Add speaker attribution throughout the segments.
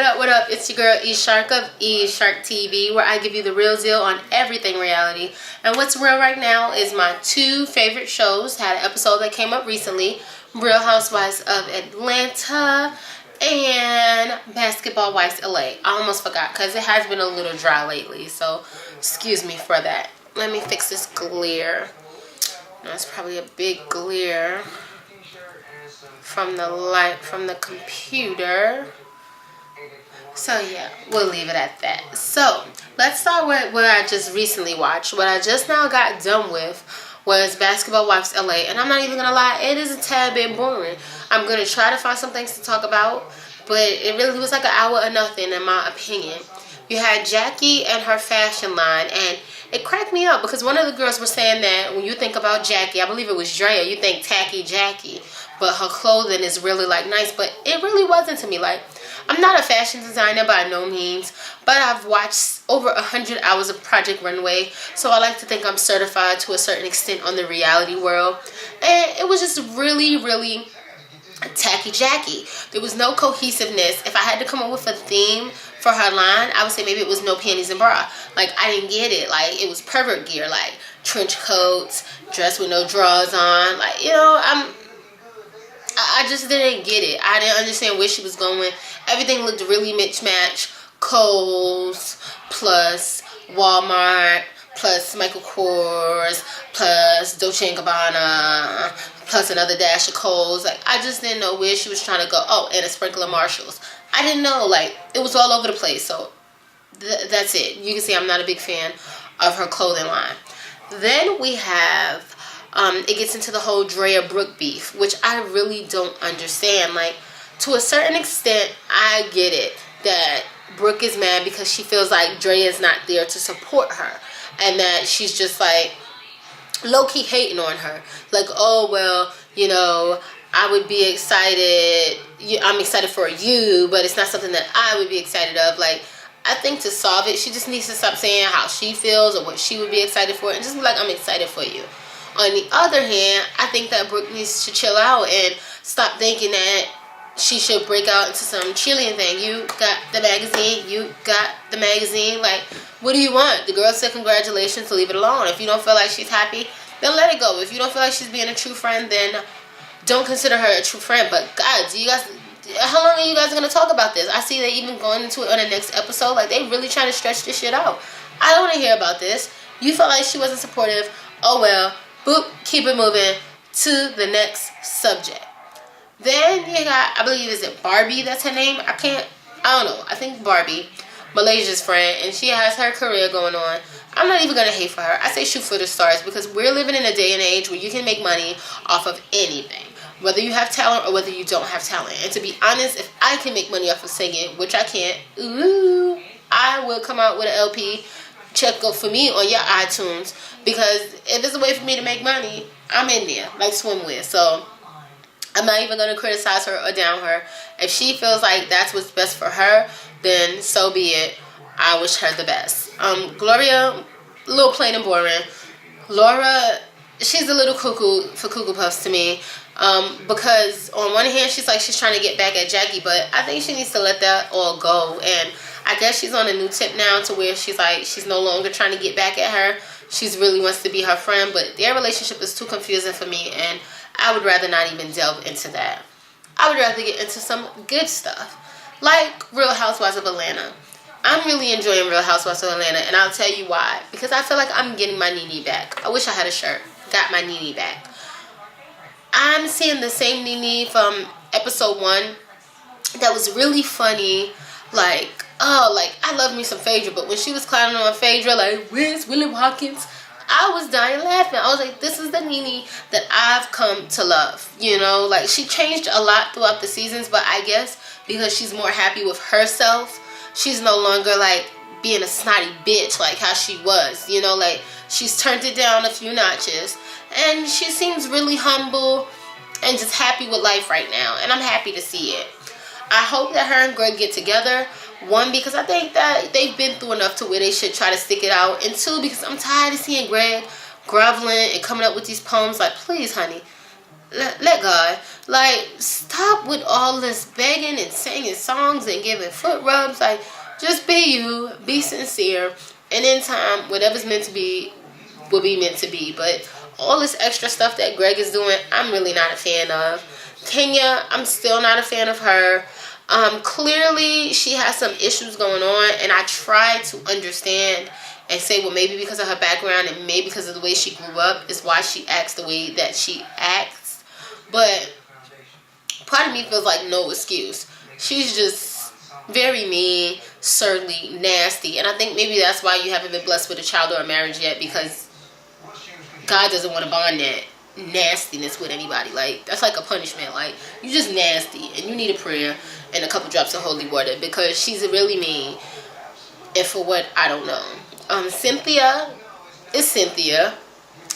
Speaker 1: up, what up? It's your girl E Shark of E Shark TV, where I give you the real deal on everything reality. And what's real right now is my two favorite shows. Had an episode that came up recently, Real Housewives of Atlanta and Basketball Wives LA. I almost forgot because it has been a little dry lately, so excuse me for that. Let me fix this glare. That's probably a big glare from the light from the computer. So yeah, we'll leave it at that. So let's start with what I just recently watched. What I just now got done with was Basketball Wives LA, and I'm not even gonna lie, it is a tad bit boring. I'm gonna try to find some things to talk about, but it really was like an hour of nothing in my opinion. You had Jackie and her fashion line, and it cracked me up because one of the girls was saying that when you think about Jackie, I believe it was Drea, you think tacky Jackie, but her clothing is really like nice, but it really wasn't to me. Like, I'm not a fashion designer by no means, but I've watched over 100 hours of Project Runway, so I like to think I'm certified to a certain extent on the reality world, and it was just really tacky Jackie. There was no cohesiveness. If I had to come up with a theme for her line, I would say maybe it was no panties and bra. Like, I didn't get it. Like, it was pervert gear, like trench coats, dress with no drawers on. Like, you know, I just didn't get it. I didn't understand where she was going. Everything looked really mismatched. Kohl's plus Walmart plus Michael Kors plus Dolce & Gabbana plus another dash of Kohl's. Like, I just didn't know where she was trying to go. Oh, and a sprinkle of Marshalls. I didn't know. Like, it was all over the place. So that's it. You can see I'm not a big fan of her clothing line. Then we have it gets into the whole Drea Brooke beef, which I really don't understand. Like, to a certain extent, I get it that Brooke is mad because she feels like Drea is not there to support her, and that she's just like low-key hating on her. Like, oh, well, you know, I would be excited. I'm excited for you, but it's not something that I would be excited of. Like, I think to solve it, she just needs to stop saying how she feels or what she would be excited for, and just be like, I'm excited for you. On the other hand, I think that Brooke needs to chill out and stop thinking that she should break out into some cheerleading thing. You got the magazine. You got the magazine. Like, what do you want? The girl said congratulations, so leave it alone. If you don't feel like she's happy, then let it go. If you don't feel like she's being a true friend, then don't consider her a true friend. But God, how long are you guys going to talk about this? I see they even going into it on the next episode. Like, they really trying to stretch this shit out. I don't want to hear about this. You felt like she wasn't supportive. Oh, well. Boop. Keep it moving to the next subject. Then you got, I believe, is it Barbie? That's her name? I don't know. I think Barbie, Malaysia's friend, and she has her career going on. I'm not even going to hate for her. I say shoot for the stars because we're living in a day and age where you can make money off of anything, whether you have talent or whether you don't have talent. And to be honest, if I can make money off of singing, which I can't, I will come out with an LP. Check up for me on your iTunes, because if it's a way for me to make money, I'm in there like swimwear. So I'm not even going to criticize her or down her. If she feels like that's what's best for her, then so be it. I wish her the best. Gloria, a little plain and boring. Laura, she's a little cuckoo for Cuckoo Puffs to me. Because on one hand, she's trying to get back at Jackie, but I think she needs to let that all go. And I guess she's on a new tip now to where she's no longer trying to get back at her. She really wants to be her friend, but their relationship is too confusing for me, and I would rather not even delve into that. I would rather get into some good stuff, like Real Housewives of Atlanta. I'm really enjoying Real Housewives of Atlanta, and I'll tell you why. Because I feel like I'm getting my Nene back. I wish I had a shirt. Got my Nene back. I'm seeing the same Nene from episode 1 that was really funny. Like, I love me some Phaedra, but when she was clowning on Phaedra, like, where's Willie Watkins? I was dying laughing. I was like, this is the Nene that I've come to love. You know, like, she changed a lot throughout the seasons, but I guess because she's more happy with herself, she's no longer, like, being a snotty bitch like how she was. You know, like, she's turned it down a few notches, and she seems really humble and just happy with life right now, and I'm happy to see it. I hope that her and Greg get together. 1, because I think that they've been through enough to where they should try to stick it out. And 2, because I'm tired of seeing Greg groveling and coming up with these poems. Like, please, honey, let God. Like, stop with all this begging and singing songs and giving foot rubs. Like, just be you, be sincere, and in time, whatever's meant to be will be meant to be. But all this extra stuff that Greg is doing, I'm really not a fan of. Kenya, I'm still not a fan of her. Clearly, she has some issues going on, and I try to understand and say, well, maybe because of her background and maybe because of the way she grew up is why she acts the way that she acts. But part of me feels like no excuse. She's just very mean, surly, nasty, and I think maybe that's why you haven't been blessed with a child or a marriage yet, because God doesn't want to bond that nastiness with anybody. Like, that's like a punishment. Like, you just nasty, and you need a prayer and a couple drops of holy water, because she's really mean, and for what, I don't know. Cynthia is Cynthia.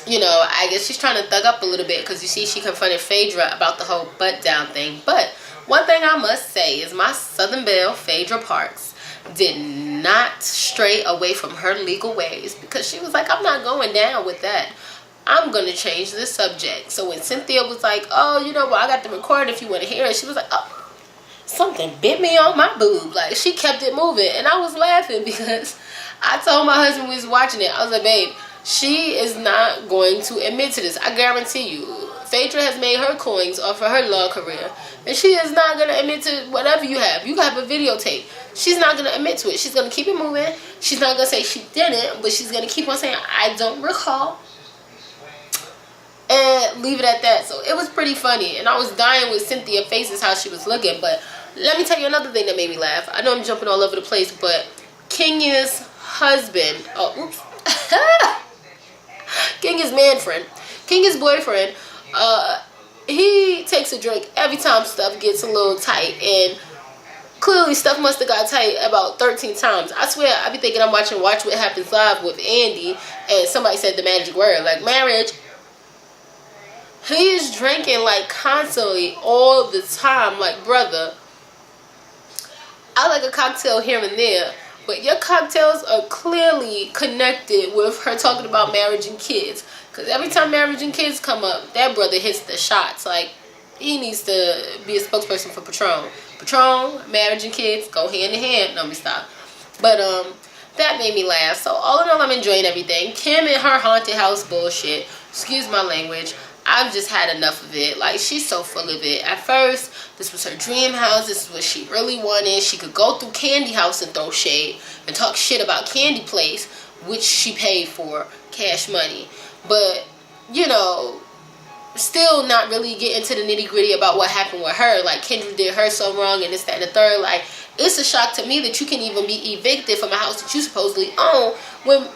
Speaker 1: You know, I guess she's trying to thug up a little bit, because you see she confronted Phaedra about the whole butt down thing. But one thing I must say is my Southern Belle, Phaedra Parks, did not stray away from her legal ways, because she was like, I'm not going down with that. I'm going to change the subject. So when Cynthia was like, oh, you know what, I got the record if you want to hear it, she was like, oh, something bit me on my boob. Like, she kept it moving. And I was laughing because I told my husband we was watching it, I was like, babe, she is not going to admit to this. I guarantee you. Phaedra has made her coins off of her law career, and she is not going to admit to whatever you have. You have a videotape. She's not going to admit to it. She's going to keep it moving. She's not going to say she didn't, but she's going to keep on saying, I don't recall, and leave it at that. So it was pretty funny, and I was dying with Cynthia Faces how she was looking. But let me tell you another thing that made me laugh. I know I'm jumping all over the place, but Kenya's husband, Kenya's man-friend, Kenya's boyfriend, he takes a drink every time stuff gets a little tight, and clearly stuff must have got tight about 13 times. I swear, I be thinking I'm watching Watch What Happens Live with Andy, and somebody said the magic word, like marriage. He is drinking like constantly all the time. Like, brother, I like a cocktail here and there, but your cocktails are clearly connected with her talking about marriage and kids. Because every time marriage and kids come up, that brother hits the shots. Like, he needs to be a spokesperson for Patron. Patron, marriage and kids go hand in hand. No, let me stop. But that made me laugh. So all in all, I'm enjoying everything. Kim and her haunted house bullshit. Excuse my language. I've just had enough of it. Like, she's so full of it. At first, this was her dream house. This is what she really wanted. She could go through Candy House and throw shade and talk shit about Candy Place, which she paid for cash money. But, you know, still not really get into the nitty gritty about what happened with her. Like, Kendra did her so wrong and this, that, and the third. Like, it's a shock to me that you can even be evicted from a house that you supposedly own when...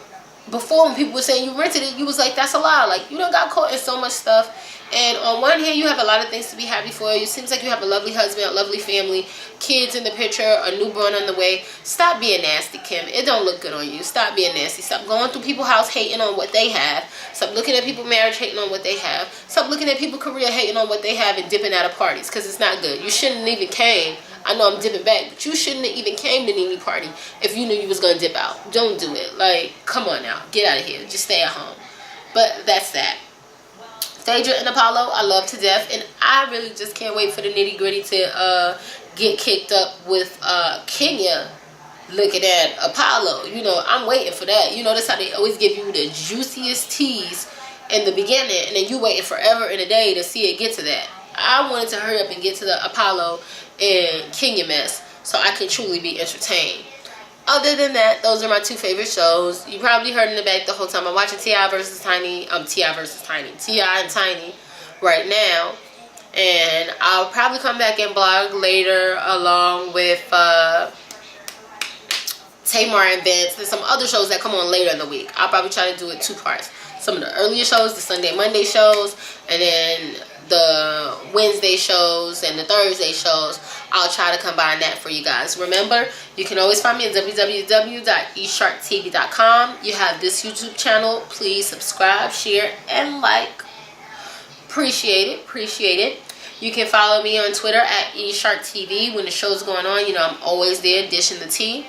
Speaker 1: Before, when people were saying you rented it, you was like, that's a lie. Like, you done got caught in so much stuff. And on one hand, you have a lot of things to be happy for. It seems like you have a lovely husband, a lovely family, kids in the picture, a newborn on the way. Stop being nasty, Kim. It don't look good on you. Stop being nasty. Stop going through people's house hating on what they have. Stop looking at people's marriage hating on what they have. Stop looking at people's career hating on what they have and dipping out of parties, because it's not good. You shouldn't even came. I know I'm dipping back, but you shouldn't have even came to any party if you knew you was going to dip out. Don't do it. Like, come on now. Get out of here. Just stay at home. But that's that. Phaedra and Apollo, I love to death. And I really just can't wait for the nitty gritty to get kicked up with Kenya looking at Apollo. You know, I'm waiting for that. You know, that's how they always give you the juiciest tease in the beginning. And then you waiting forever and a day to see it get to that. I wanted to hurry up and get to the Apollo and Kenya mess so I can truly be entertained. Other than that, those are my two favorite shows. You probably heard in the back the whole time I'm watching T.I. and Tiny right now. And I'll probably come back and blog later along with Tamar and Vince and some other shows that come on later in the week. I'll probably try to do it 2 parts. Some of the earlier shows, the Sunday, Monday shows, and then the Wednesday shows and the Thursday shows. I'll try to combine that for you guys. Remember, you can always find me at www.esharktv.com. You have this YouTube channel. Please subscribe, share, and like. Appreciate it. Appreciate it. You can follow me on Twitter at esharktv. When the show's going on, you know I'm always there dishing the tea.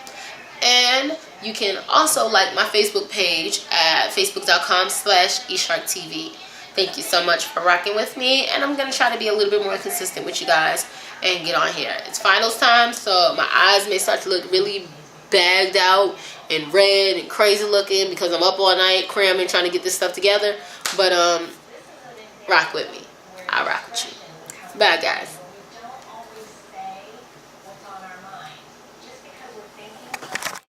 Speaker 1: And you can also like my Facebook page at facebook.com/esharktv. Thank you so much for rocking with me, and I'm going to try to be a little bit more consistent with you guys and get on here. It's finals time, so my eyes may start to look really bagged out and red and crazy looking because I'm up all night cramming trying to get this stuff together. But rock with me. I'll rock with you. Bye, guys.